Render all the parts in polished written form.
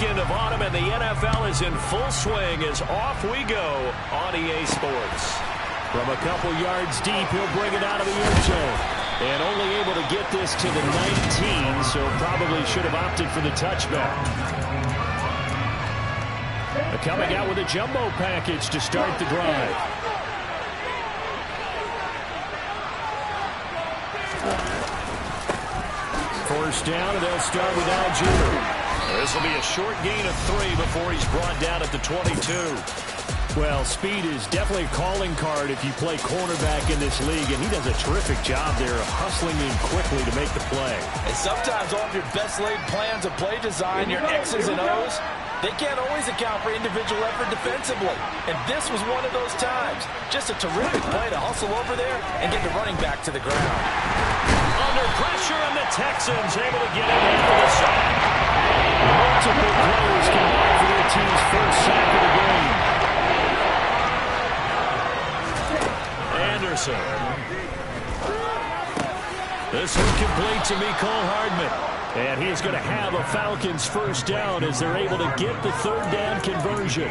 weekend of autumn, and the NFL is in full swing as off we go on EA Sports. From a couple yards deep, he'll bring it out of the end zone. And only able to get this to the 19, so probably should have opted for the touchback. Coming out with a jumbo package to start the drive. First down, and they'll start with Algier. This will be a short gain of 3 before he's brought down at the 22. Well, speed is definitely a calling card if you play cornerback in this league, and he does a terrific job there hustling in quickly to make the play. And sometimes all of your best laid plans of play design, your X's and O's, they can't always account for individual effort defensively. And this was one of those times. Just a terrific play to hustle over there and get the running back to the ground. Under pressure, and the Texans able to get it after the sack. Multiple players combined for their team's first sack of the game. Anderson. This one complete to Mecole Hardman. And he's going to have a Falcons first down as they're able to get the third down conversion.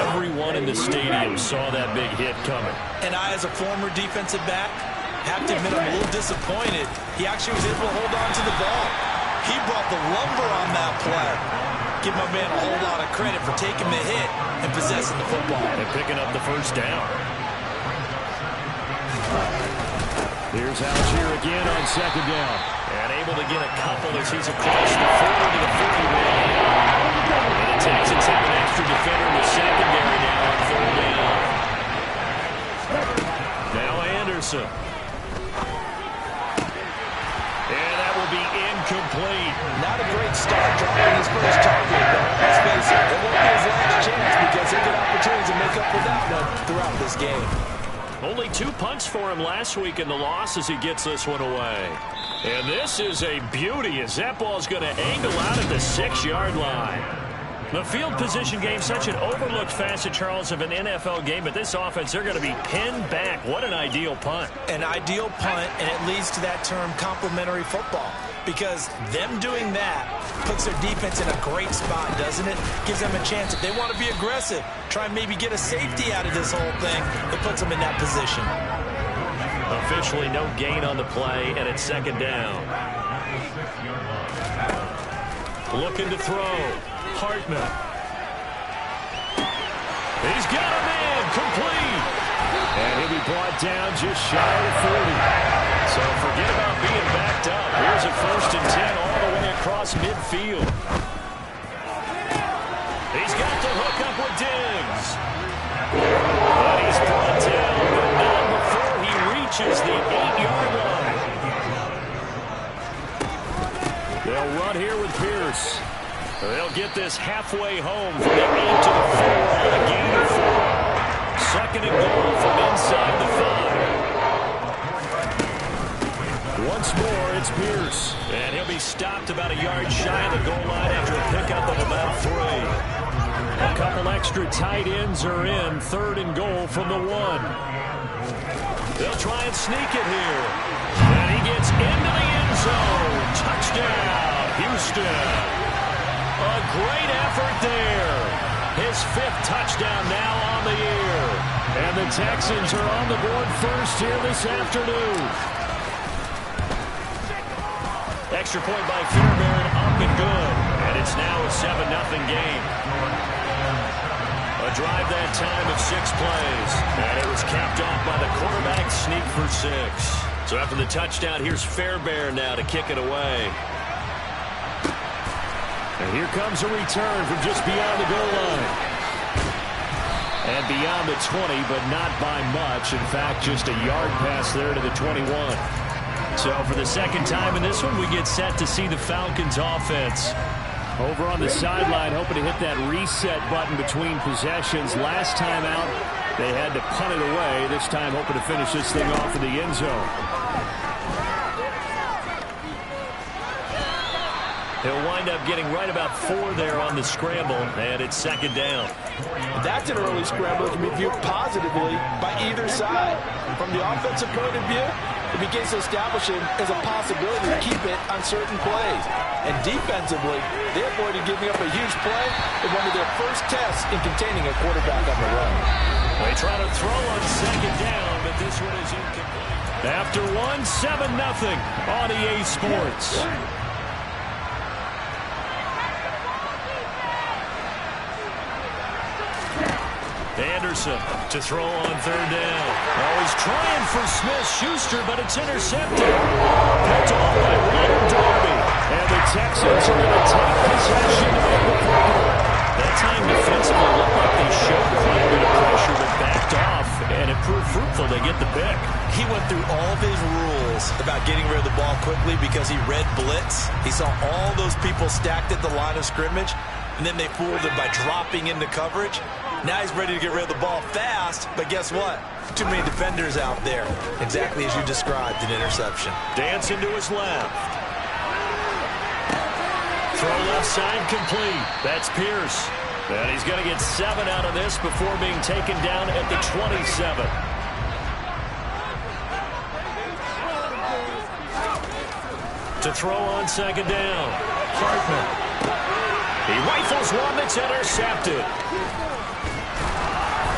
Everyone in the stadium saw that big hit coming. And I, as a former defensive back, have to admit I'm a little disappointed. He actually was able to hold on to the ball. He brought the lumber on that play. Give my man a whole lot of credit for taking the hit and possessing the football. And picking up the first down. Here's Algier again on second down. And able to get a couple as he's across the 40 to the 41. And the Texans have an extra defender in the secondary now on third down. Now Anderson. And that will be incomplete. Not a great start dropping his first target, but let's face it, it won't be his last chance because he'll get opportunities to make up for that one throughout this game. Only 2 punts for him last week in the loss as he gets this one away. And this is a beauty as that ball's going to angle out at the 6-yard line. The field position game, such an overlooked facet, Charles, of an NFL game, but this offense, they're going to be pinned back. What an ideal punt. An ideal punt, and it leads to that term complementary football. Because them doing that puts their defense in a great spot, doesn't it? Gives them a chance. If they want to be aggressive, try and maybe get a safety out of this whole thing, it puts them in that position. Officially no gain on the play, and it's second down. Looking to throw. Hartman. He's got a man complete. And he'll be brought down just shy of 40. So forget about being backed up. Here's a 1st and 10 all the way across midfield. He's got the hook up with Diggs. But he's brought down, but not before he reaches the 8-yard line. They'll run here with Pierce. They'll get this halfway home from the 8 to the 4 on a gain of 4. Second and goal from inside the 5. Once more, it's Pierce. And he'll be stopped about a yard shy of the goal line after a pickup of about 3. A couple extra tight ends are in. 3rd and goal from the 1. They'll try and sneak it here. And he gets into the end zone. Touchdown, Houston. A great effort there. His 5th touchdown now on the year. And the Texans are on the board first here this afternoon. Extra point by Fairbairn, up and good. And it's now a 7-0 game. A drive that time of 6 plays. And it was capped off by the quarterback sneak for 6. So after the touchdown, here's Fairbairn now to kick it away. And here comes a return from just beyond the goal line. And beyond the 20, but not by much. In fact, just a yard pass there to the 21. So for the second time in this one, we get set to see the Falcons offense. Over on the sideline, hoping to hit that reset button between possessions. Last time out, they had to punt it away. This time, hoping to finish this thing off in the end zone. He'll wind up getting right about 4 there on the scramble, and it's second down. That's an early scramble that can be viewed positively by either side. From the offensive point of view, it begins to establish him as a possibility to keep it on certain plays. And defensively, they avoided giving up a huge play in one of their first tests in containing a quarterback on the run. They try to throw on second down, but this one is incomplete. After one, 7-0 on EA Sports. Anderson to throw on third down. Oh, he's trying for Smith-Schuster, but it's intercepted. Picked off by Ronald Darby. And the Texans are going to take possession of the football. That time defensively looked like they showed quite a bit of pressure, but backed off, and it proved fruitful. They get the pick. He went through all of his rules about getting rid of the ball quickly because he read blitz. He saw all those people stacked at the line of scrimmage, and then they fooled him by dropping into coverage. Now he's ready to get rid of the ball fast, but guess what? Too many defenders out there. Exactly as you described, an interception. Dancing to his left. Throw left side complete. That's Pierce. And he's going to get 7 out of this before being taken down at the 27. To throw on second down. Hartman. He rifles one that's intercepted.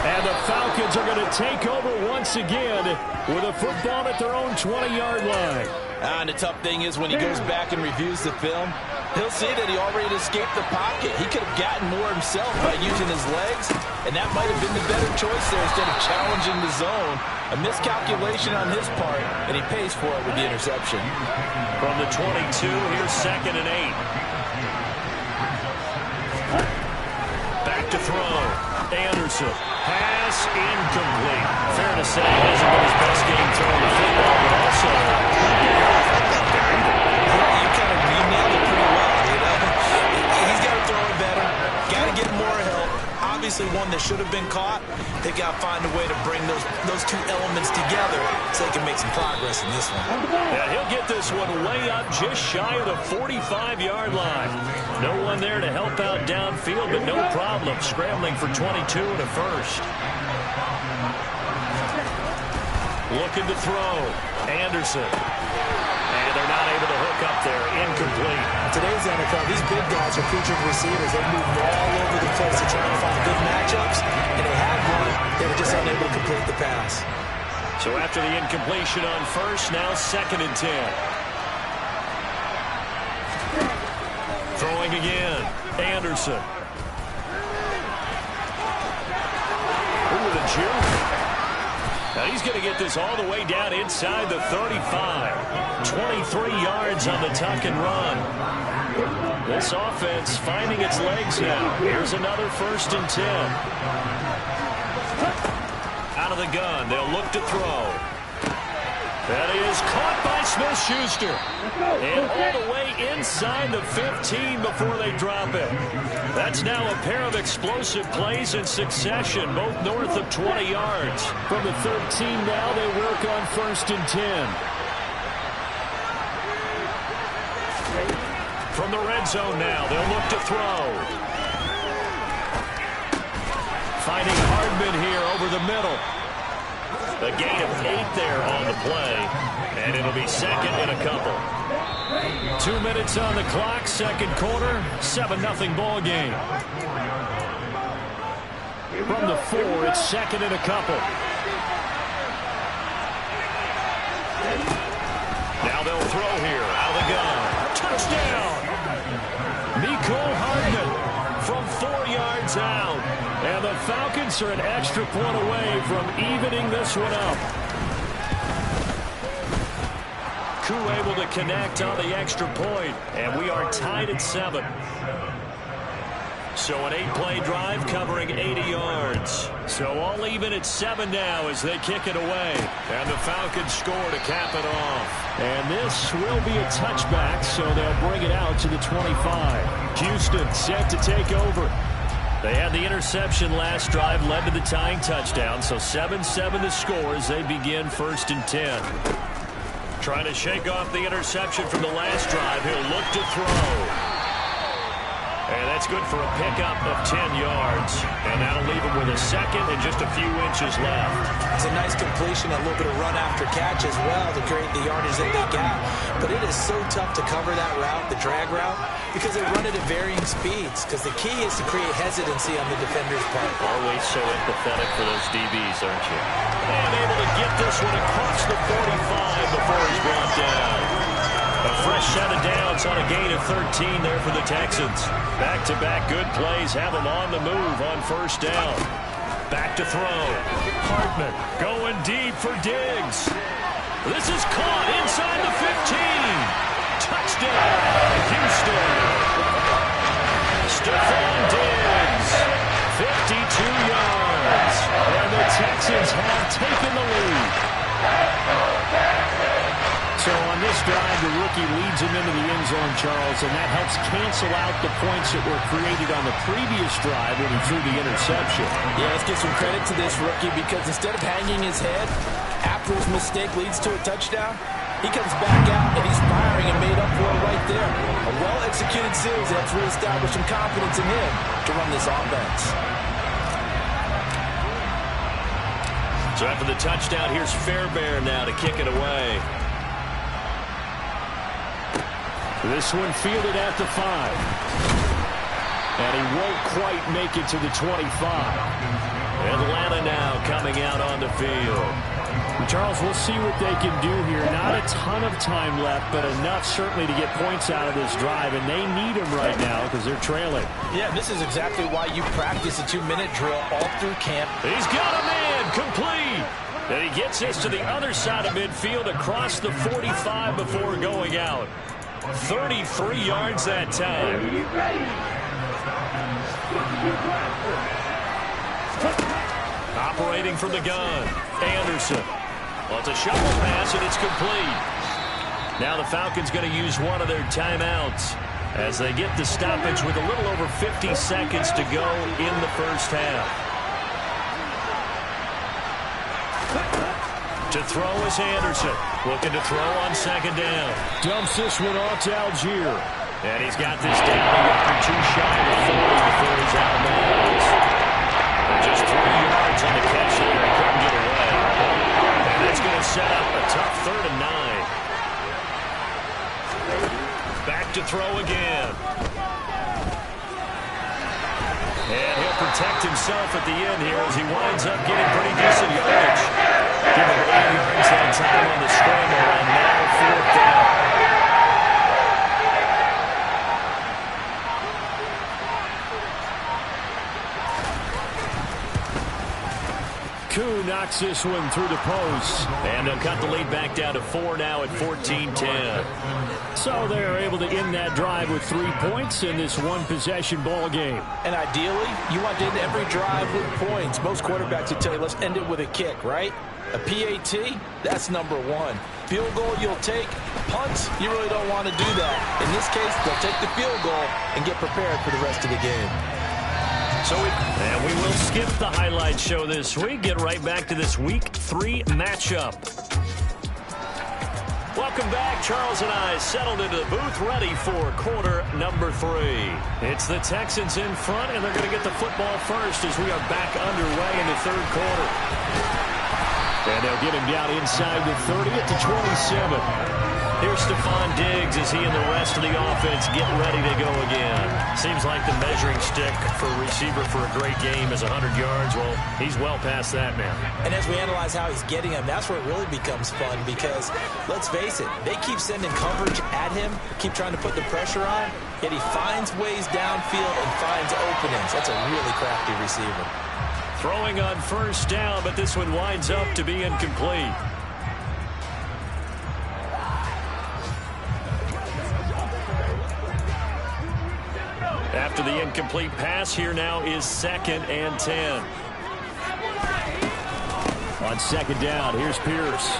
And the Falcons are going to take over once again with a football at their own 20-yard line. And the tough thing is when he goes back and reviews the film, he'll see that he already escaped the pocket. He could have gotten more himself by using his legs, and that might have been the better choice there instead of challenging the zone. A miscalculation on his part, and he pays for it with the interception. From the 22, here's 2nd and 8. Back to throw. Anderson. Pass incomplete. Fair to say, it hasn't been his best game throwing the football, but also you kind of nailed it pretty well. You know? He's got to throw it better. Got to get more help. Obviously, one that should have been caught. They got to find a way to bring those two elements together so they can make some progress in this one. Yeah, he'll get this one way up just shy of the 45-yard line. No one there to help out downfield, but no problem scrambling for 22 and a first. Looking to throw. Anderson. And they're not able to hook up there. Incomplete. Today's NFL, these big guys are featured receivers. They move all over the place to try to find good matchups, and they had one. They were just unable to complete the pass. So after the incompletion on first, now 2nd and 10. Throwing again. Anderson. Ooh, the juke. Now he's going to get this all the way down inside the 35. 23 yards on the tuck and run. This offense finding its legs now. Here's another 1st and 10. Out of the gun. They'll look to throw. That is caught by Smith-Schuster. And all the way inside the 15 before they drop it. That's now a pair of explosive plays in succession, both north of 20 yards. From the 13 now, they work on 1st and 10. From the red zone now, they'll look to throw. Finding Hardman here over the middle. A gain of 8 there on the play, and it'll be 2nd and a couple. 2 minutes on the clock, 2nd quarter, 7-0 ball game. From the 4, it's 2nd and a couple. Now they'll throw here, out of the gun. Touchdown! Mecole Hardman from 4 yards out. And the Falcons are an extra point away from evening this one up. Koo able to connect on the extra point, and we are tied at 7. So an 8-play drive covering 80 yards. So all even at 7 now as they kick it away. And the Falcons score to cap it off. And this will be a touchback, so they'll bring it out to the 25. Houston set to take over. They had the interception last drive, led to the tying touchdown, so 7-7 the score as they begin 1st and 10. Trying to shake off the interception from the last drive. He'll look to throw. And that's good for a pickup of 10 yards. And that'll leave him with a second and just a few inches left. It's a nice completion, a little bit of run after catch as well to create the yardage that they got. But it is so tough to cover that route, the drag route, because they run it at varying speeds. Because the key is to create hesitancy on the defender's part. Always so empathetic for those DBs, aren't you? And able to get this one across the 45 before he's brought down. A fresh set of downs on a gain of 13 there for the Texans. Back-to-back good plays have them on the move on first down. Back to throw. Hartman going deep for Diggs. This is caught inside the 15. Touchdown, Houston. Stephon Diggs, 52 yards. And the Texans have taken the lead. So on this drive, the rookie leads him into the end zone, Charles, and that helps cancel out the points that were created on the previous drive when he threw the interception. Yeah, let's give some credit to this rookie because instead of hanging his head after his mistake leads to a touchdown, he comes back out and he's firing and made up for it right there. A well-executed series helps reestablish some confidence in him to run this offense. So after the touchdown, here's Fairbairn now to kick it away. This one fielded at the 5. And he won't quite make it to the 25. Atlanta now coming out on the field. Charles, we'll see what they can do here. Not a ton of time left, but enough certainly to get points out of this drive. And they need them right now because they're trailing. Yeah, this is exactly why you practice a 2-minute drill all through camp. He's got a man complete. And he gets this to the other side of midfield across the 45 before going out. 33 yards that time. Operating from the gun, Anderson. Well, it's a shovel pass, and it's complete. Now the Falcons going to use one of their timeouts as they get the stoppage with a little over 50 seconds to go in the first half. To throw is Anderson. Looking to throw on second down. Dumps this one off to Algier. And he's got this down. He got for too shy of 40 before he's out of bounds. And just 3 yards on the catch there. He couldn't get away. And that's going to set up a tough 3rd and 9. Back to throw again. And he'll protect himself at the end here as he winds up getting pretty decent yardage. Give him 8 yards that time on the scramble, and now 4th down. Koo knocks this one through the post. And they'll cut the lead back down to 4 now at 14-10. So they're able to end that drive with 3 points in this one-possession ball game. And ideally, you want to end every drive with points. Most quarterbacks would tell you, let's end it with a kick, right? A PAT, that's number 1. Field goal you'll take. Punts, you really don't want to do that. In this case, they'll take the field goal and get prepared for the rest of the game. So we will skip the highlight show this week. Get right back to this Week 3 matchup. Welcome back. Charles and I settled into the booth ready for quarter number 3. It's the Texans in front, and they're going to get the football first as we are back underway in the 3rd quarter. And they'll get him down inside the 30 at the 27. Here's Stephon Diggs as he and the rest of the offense get ready to go again. Seems like the measuring stick for a receiver for a great game is 100 yards. Well, he's well past that now. And as we analyze how he's getting them, that's where it really becomes fun because, let's face it, they keep sending coverage at him, keep trying to put the pressure on, yet he finds ways downfield and finds openings. That's a really crafty receiver. Throwing on first down, but this one winds up to be incomplete. After the incomplete pass, here now is 2nd and 10. On second down, here's Pierce.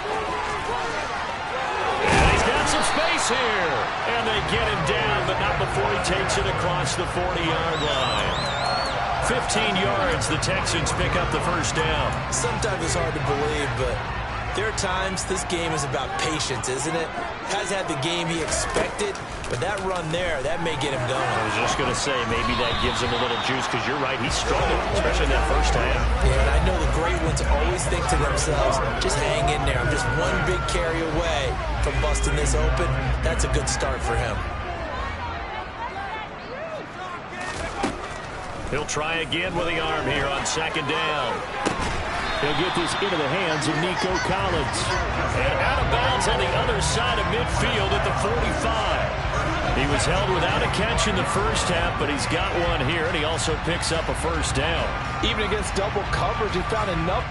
And he's got some space here. And they get him down, but not before he takes it across the 40-yard line. 15 yards, the Texans pick up the first down. Sometimes it's hard to believe, but There are times this game is about patience, isn't it? Has had the game he expected, but that run there, that may get him going. I was just going to say, maybe that gives him a little juice, because you're right, he struggled, especially in that first half. Yeah, and I know the great ones always think to themselves, just hang in there. I'm just one big carry away from busting this open. That's a good start for him. He'll try again with the arm here on second down. He'll get this into the hands of Nico Collins. And out of bounds on the other side of midfield at the 45. He was held without a catch in the first half, but he's got one here, and he also picks up a first down. Even against double coverage, he found enough.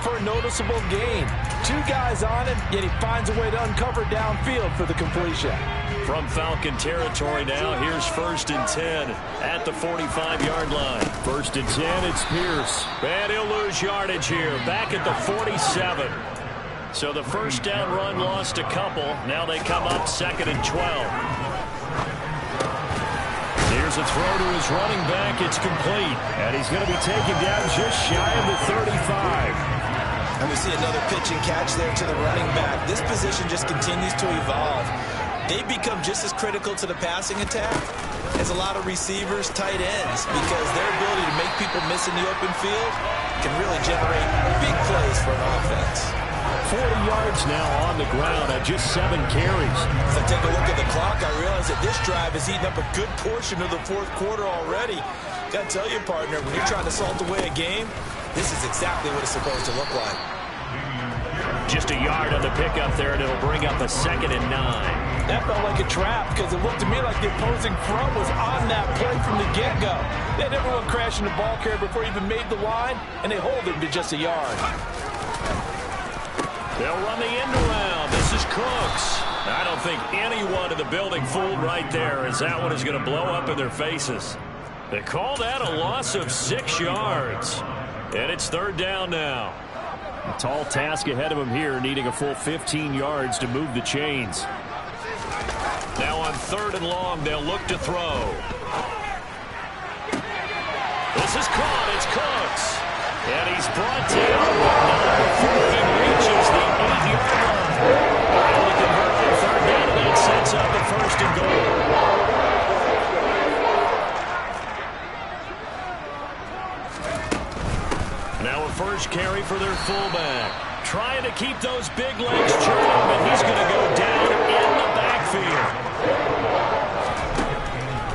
For a noticeable gain. Two guys on him, yet he finds a way to uncover downfield for the completion. From Falcon territory now, here's 1st and 10 at the 45-yard line. 1st and 10, it's Pierce. And he'll lose yardage here, back at the 47. So the first down run lost a couple. Now they come up 2nd and 12. Here's a throw to his running back. It's complete. And he's going to be taken down just shy of the 35. And we see another pitch and catch there to the running back. This position just continues to evolve. They've become just as critical to the passing attack as a lot of receivers, tight ends, because their ability to make people miss in the open field can really generate big plays for an offense. 40 yards now on the ground at just 7 carries. As I take a look at the clock, I realize that this drive has eaten up a good portion of the 4th quarter already. Got to tell you, partner, when you're trying to salt away a game, this is exactly what it's supposed to look like. Just a yard on the pickup there, and it'll bring up a 2nd and 9. That felt like a trap, because it looked to me like the opposing front was on that play from the get-go. They had everyone crashing the ball carrier before he even made the line, and they hold him to just a yard. They'll run the end around. This is Cooks. I don't think anyone in the building fooled right there, as that one is going to blow up in their faces. They call that a loss of 6 yards. And it's 3rd down now. A tall task ahead of him here, needing a full 15 yards to move the chains. Now on 3rd and long, they'll look to throw. This is caught. It's Cooks. And he's brought down, but not before he reaches the 8-yard line. Able to convert on 3rd down, and that sets up the 1st and goal. Now a first carry for their fullback. Trying to keep those big legs churning, but he's going to go down in the backfield.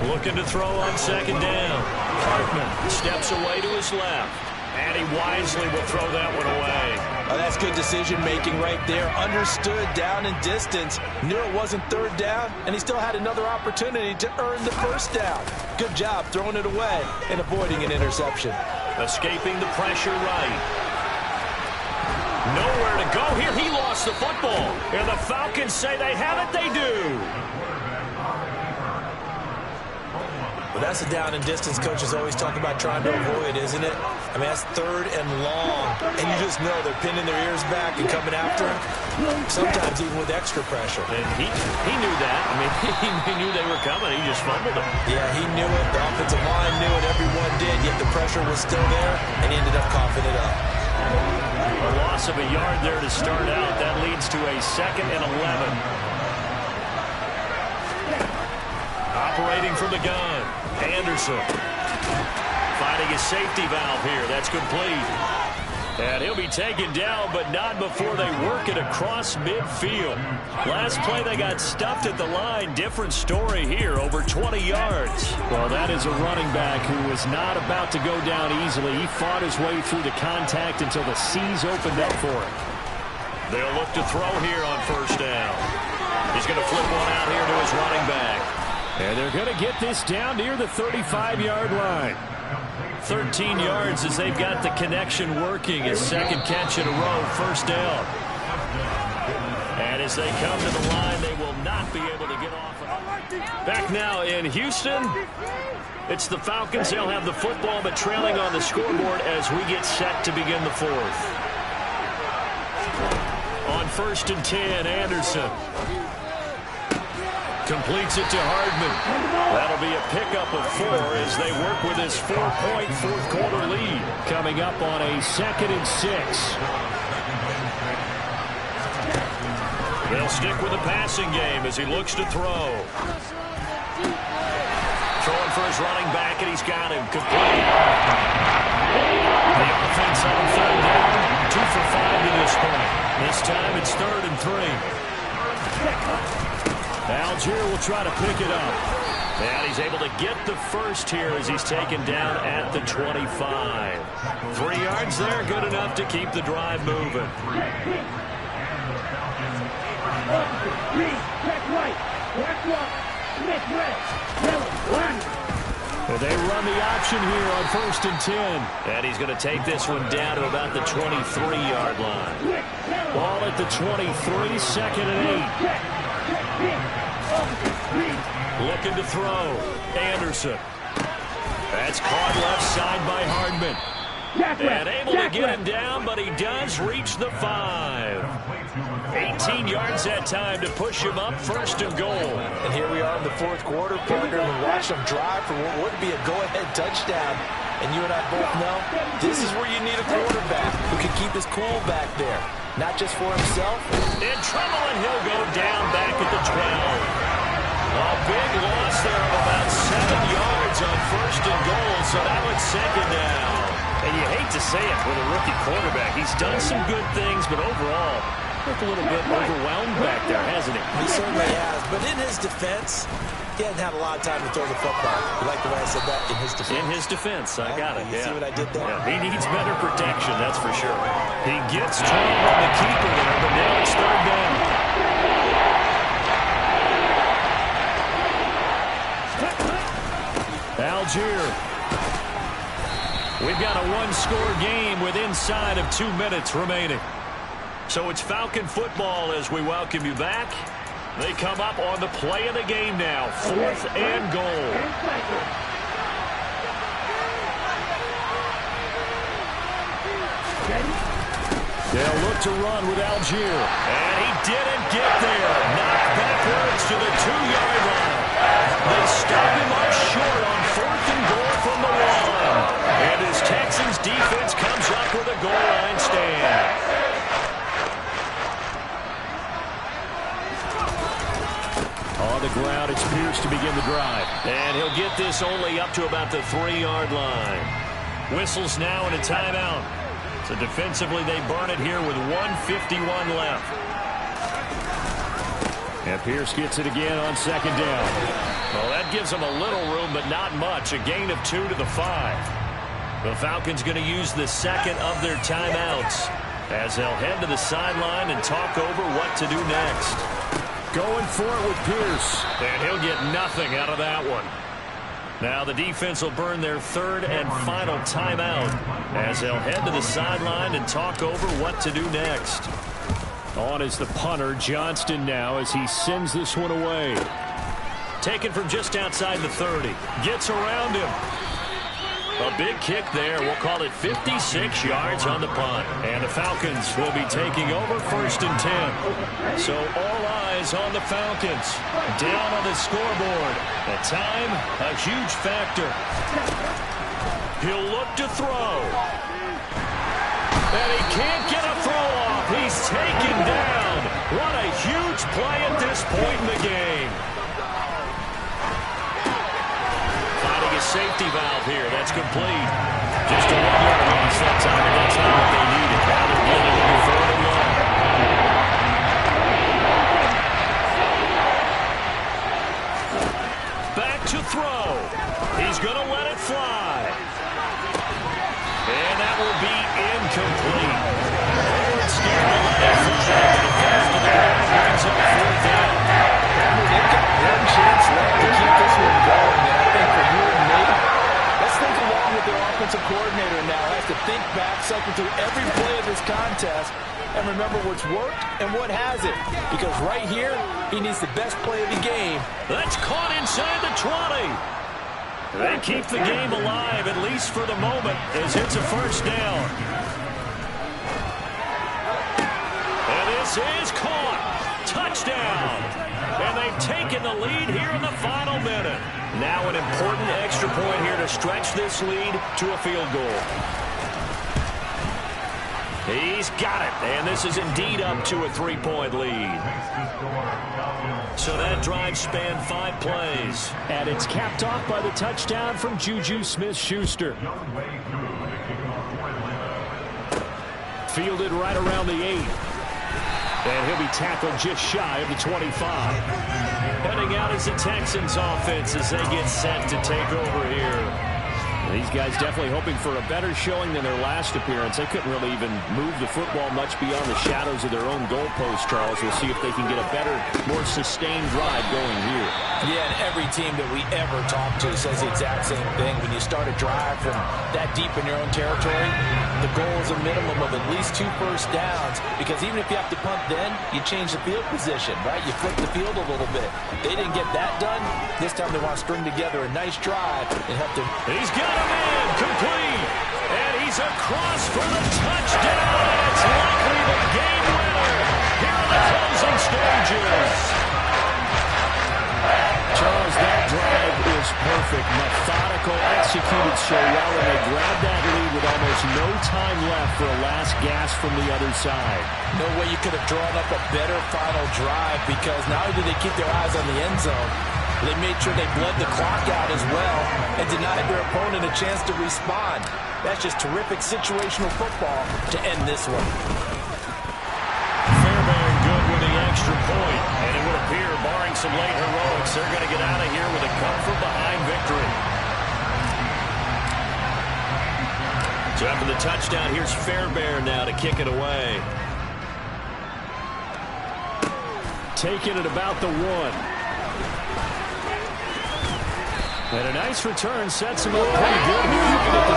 Looking to throw on 2nd down. Hartman steps away to his left. And he wisely will throw that one away. Oh, that's good decision-making right there. Understood down and distance. Knew it wasn't 3rd down, and he still had another opportunity to earn the 1st down. Good job throwing it away and avoiding an interception. Escaping the pressure right. Nowhere to go here. He lost the football. And the Falcons say they have it. They do. Well, that's a down and distance coaches always talk about trying to avoid, isn't it? I mean, that's 3rd and long. And you just know they're pinning their ears back and coming after him, sometimes even with extra pressure. And he knew that. I mean, he knew they were coming. He just fumbled them. Yeah, he knew it. The offensive line knew it. Everyone did. Yet the pressure was still there, and he ended up coughing it up. A loss of a yard there to start out. That leads to a 2nd and 11. Operating from the gun. Anderson finding his safety valve here. That's complete. And he'll be taken down, but not before they work it across midfield. Last play, they got stuffed at the line. Different story here, over 20 yards. Well, that is a running back who was not about to go down easily. He fought his way through the contact until the seas opened up for him. They'll look to throw here on 1st down. He's going to flip one out here to his running back. And they're going to get this down near the 35-yard line. 13 yards as they've got the connection working. His 2nd catch in a row, 1st down. And as they come to the line, they will not be able to get off. Back now in Houston, it's the Falcons. They'll have the football, but trailing on the scoreboard as we get set to begin the 4th. first and 10. Anderson completes it to Hardman. That'll be a pickup of 4 as they work with this 4-point fourth-quarter lead. Coming up on a 2nd and 6. They'll stick with the passing game as he looks to throw. Throwing for his running back, and he's got him complete. The offense on 3rd down, 2 for 5 to this point. This time it's 3rd and 3. Algier will try to pick it up. And he's able to get the first here as he's taken down at the 25. 3 yards there, good enough to keep the drive moving. They run the option here on 1st and 10. And he's going to take this one down to about the 23-yard line. Ball at the 23, 2nd and 8. Looking to throw. Anderson. That's caught left side by Hardman. And able to get him down, but he does reach the 5. 18 yards that time to push him up, 1st and goal. And here we are in the 4th quarter, partner, and watch them drive for what would be a go-ahead touchdown. And you and I both know this is where you need a quarterback who can keep his cool back there. Not just for himself. In trouble, and he'll go down back at the 12. A big loss there of about 7 yards on 1st and goal, so now it's 2nd down. And you hate to say it with a rookie quarterback. He's done some good things, but overall, looked a little bit overwhelmed back there, hasn't he? He certainly has. But in his defense, he hasn't had a lot of time to throw the football. You like the way I said that? In his defense. In his defense. I got it. You see what I did there? Yeah, he needs better protection, that's for sure. He gets 12 on the keeper there, but now it's 3rd down. Algier. We've got a 1-score game with inside of 2 minutes remaining. So it's Falcon football as we welcome you back. They come up on the play of the game now. 4th and goal. They'll look to run with Algier. And he didn't get there. Knocked backwards to the 2-yard line. They stop him up short on 4th and goal from the 1. And his Texans defense comes up with a goal line stand. On the ground, it's Pierce to begin the drive. And he'll get this only up to about the 3-yard line. Whistles now and a timeout. So defensively, they burn it here with 1:51 left. And Pierce gets it again on 2nd down. Well, that gives them a little room, but not much. A gain of 2 to the 5. The Falcons going to use the 2nd of their timeouts as they'll head to the sideline and talk over what to do next. Going for it with Pierce. And he'll get nothing out of that one. Now the defense will burn their 3rd and final timeout as they'll head to the sideline and talk over what to do next. On is the punter, Johnston, now as he sends this one away. Taken from just outside the 30. Gets around him. A big kick there. We'll call it 56 yards on the punt. And the Falcons will be taking over 1st and 10. So all eyes on the Falcons. Down on the scoreboard. The time, a huge factor. He'll look to throw. And he can't get a throw off. He's taken down. What a huge play at this point in the game. Finding a safety valve here. That's complete. Just a 1-yard loss that time, and that's not what they needed. Now they're getting into 4th and long. Back to throw. He's going to let it fly. And that will be incomplete. It's scared to let it fly. The first of the ball brings up 4th down. They've got one chance left to keep this one going. And I think for you and me, let's think along with their offensive coordinator now. Has to think back, cycle through every play of this contest, and remember what's worked and what hasn't. Because right here, he needs the best play of the game. That's caught inside the 20. They keep the game alive, at least for the moment, as it's a 1st down. And This is caught. Touchdown. And they've taken the lead here in the final minute. Now an important extra point here to stretch this lead to a field goal. He's got it, and this is indeed up to a 3-point lead. So that drive spanned 5 plays. And it's capped off by the touchdown from Juju Smith-Schuster. Fielded right around the 8. And he'll be tackled just shy of the 25. Heading out is the Texans offense as they get set to take over here. These guys definitely hoping for a better showing than their last appearance. They couldn't really even move the football much beyond the shadows of their own goalpost, Charles. We'll see if they can get a better, more sustained drive going here. Yeah, and every team that we ever talk to says the exact same thing. When you start a drive from that deep in your own territory, the goal is a minimum of at least 2 first downs, because even if you have to punt then, you change the field position, right? You flip the field a little bit. They didn't get that done. This time they want to string together a nice drive and help them. He's got a man complete, and he's across for the touchdown. It's likely the game winner here in the closing stages. Charles, that drive is perfect. Methodical, executed so well, and they grab that lead with almost no time left for a last gasp from the other side. No way you could have drawn up a better final drive, because not only did they keep their eyes on the end zone, they made sure they bled the clock out as well and denied their opponent a chance to respond. That's just terrific situational football to end this one. Fairbairn good with the extra point, and it would appear, barring some late heroics, they're going to get out of here with a come-from-behind victory. So after the touchdown, here's Fairbairn now to kick it away. Taking it about the 1. And a nice return sets him up pretty good here right at the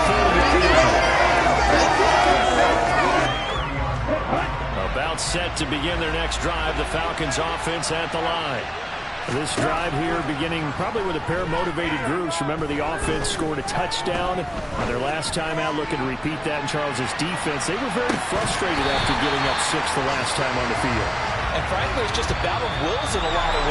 30. About set to begin their next drive, the Falcons offense at the line. This drive here beginning probably with a pair of motivated groups. Remember, the offense scored a touchdown on their last time out, looking to repeat that in Charles's defense. They were very frustrated after giving up 6 the last time on the field. And frankly, it's just a battle of wills in a lot of